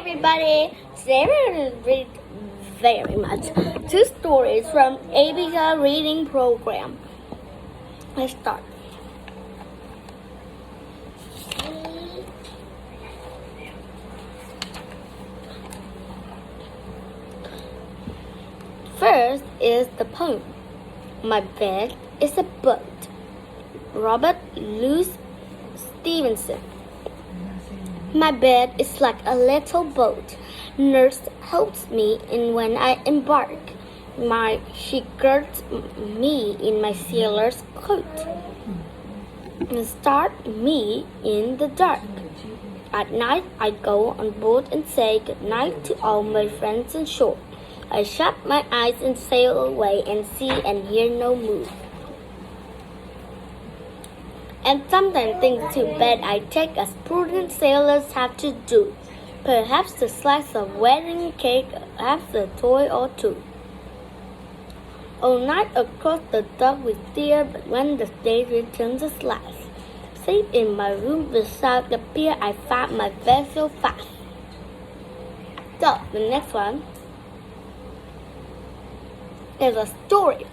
everybody! Today we're going to read very much 2 stories from Abeka reading program. Let's start. First is the poem. My bed is a boat. Robert Louis Stevenson. My bed is like a little boat. Nurse helps me in when I embark. She girds me in my sailor's coat and start me in the dark. At night I go on board and say good night to all my friends on shore. I shut my eyes and sail away and see and hear no move. And sometimes things to bed I take as prudent sailors have to do. Perhaps to slice a wedding cake, perhaps a toy or two. All night across the dock we steer, but when the day returns at last, safe in my room beside the pier I find my vessel fast. So, the next one is a story.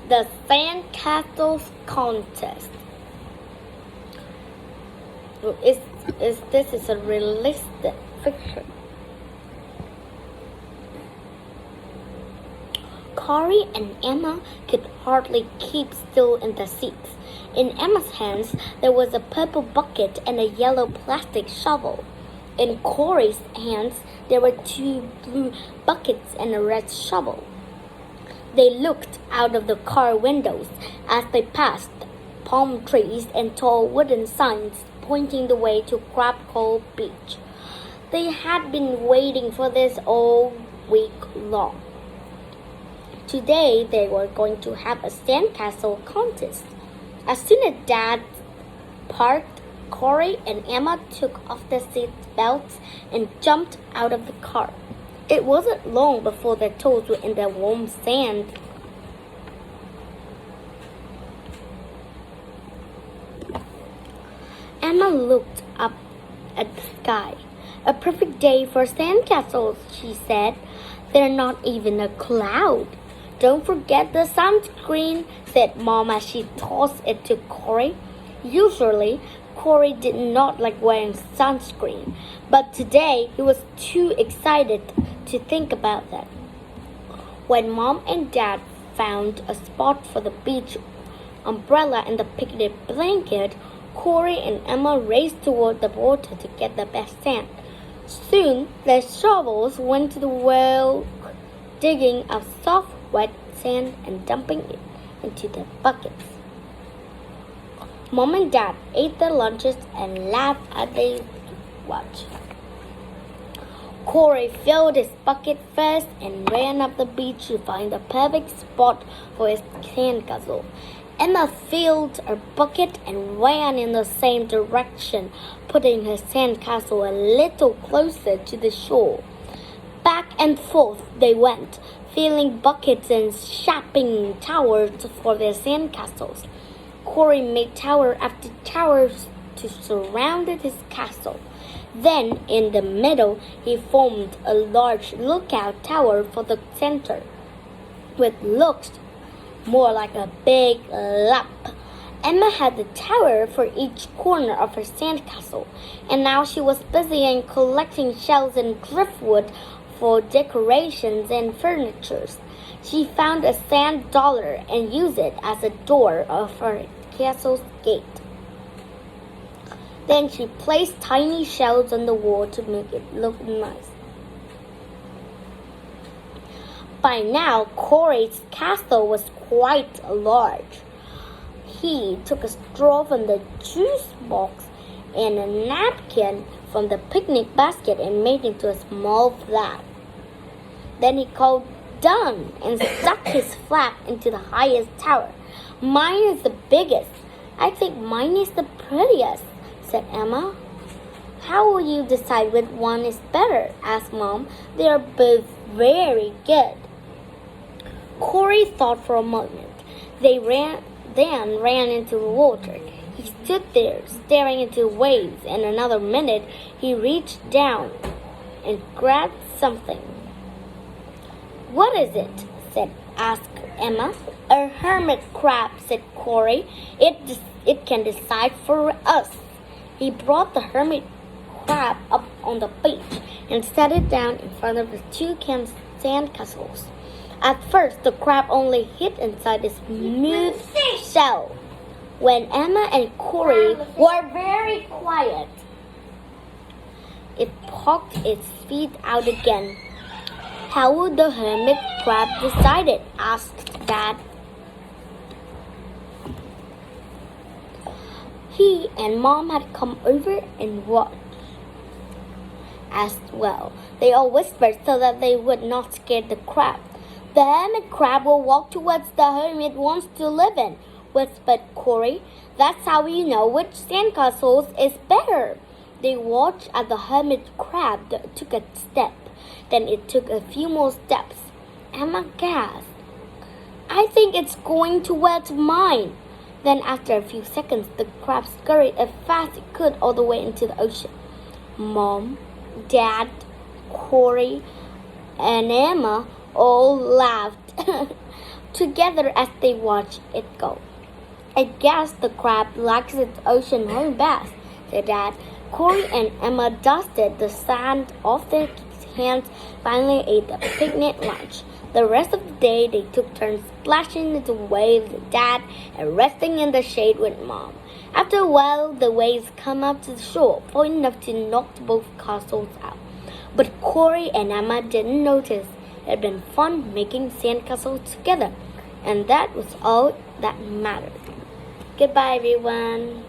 The Sandcastles Contest. This is a realistic fiction. Corey and Emma could hardly keep still in their seats. In Emma's hands there was a purple bucket and a yellow plastic shovel. In Corey's hands there were 2 blue buckets and a red shovel. They looked out of the car windows as they passed palm trees and tall wooden signs pointing the way to Crab Cove Beach. They had been waiting for this all week long. Today they were going to have a sandcastle contest. As soon as Dad parked, Corey and Emma took off their seat belts and jumped out of the car. It wasn't long before their toes were in the warm sand. Emma looked up at the sky. A perfect day for sandcastles, she said. They're not even a cloud. Don't forget the sunscreen, said Mom as she tossed it to Corey. Usually, Corey did not like wearing sunscreen, but today he was too excited to think about that. When Mom and Dad found a spot for the beach umbrella and the picnic blanket, Corey and Emma raced toward the water to get the best sand. Soon, their shovels went to the well, digging up soft, wet sand and dumping it into their buckets. Mom and Dad ate their lunches and laughed as they watched. Corey filled his bucket first and ran up the beach to find the perfect spot for his sandcastle. Emma filled her bucket and ran in the same direction, putting her sandcastle a little closer to the shore. Back and forth they went, filling buckets and shaping towers for their sandcastles. Corey made tower after tower to surround his castle. Then, in the middle, he formed a large lookout tower for the center, which looked more like a big lump. Emma had the tower for each corner of her sandcastle, and now she was busy in collecting shells and driftwood for decorations and furniture. She found a sand dollar and used it as a door of her castle's gate. Then she placed tiny shells on the wall to make it look nice. By now, Corey's castle was quite large. He took a straw from the juice box and a napkin from the picnic basket and made it into a small flag. Then he called done and stuck his flag into the highest tower. Mine is the biggest. I think mine is the prettiest, said Emma. How will you decide which one is better? Asked Mom. They are both very good. Corey thought for a moment. They ran into the water. He stood there, staring into the waves. In another minute, he reached down and grabbed something. What is it? asked Emma. A hermit crab, said Corey. It can decide for us. He brought the hermit crab up on the beach and set it down in front of the two sandcastles. At first, the crab only hid inside its smooth shell. When Emma and Corey were very quiet, it poked its feet out again. How would the hermit crab decide it? Asked Dad. He and Mom had come over and watched as well. They all whispered so that they would not scare the crab. The hermit crab will walk towards the home it wants to live in, whispered Corey. That's how we know which sandcastle is better. They watched as the hermit crab took a step. Then it took a few more steps. Emma gasped. I think it's going towards mine. Then after a few seconds, the crab scurried as fast as it could all the way into the ocean. Mom, Dad, Corey, and Emma all laughed together as they watched it go. I guess the crab likes its ocean home best, said Dad. Corey and Emma dusted the sand off their hands, finally ate the picnic lunch. The rest of the day, they took turns splashing into waves with Dad and resting in the shade with Mom. After a while, the waves come up to the shore, far enough to knock both castles out. But Corey and Emma didn't notice. It had been fun making sandcastles together, and that was all that mattered. Goodbye, everyone.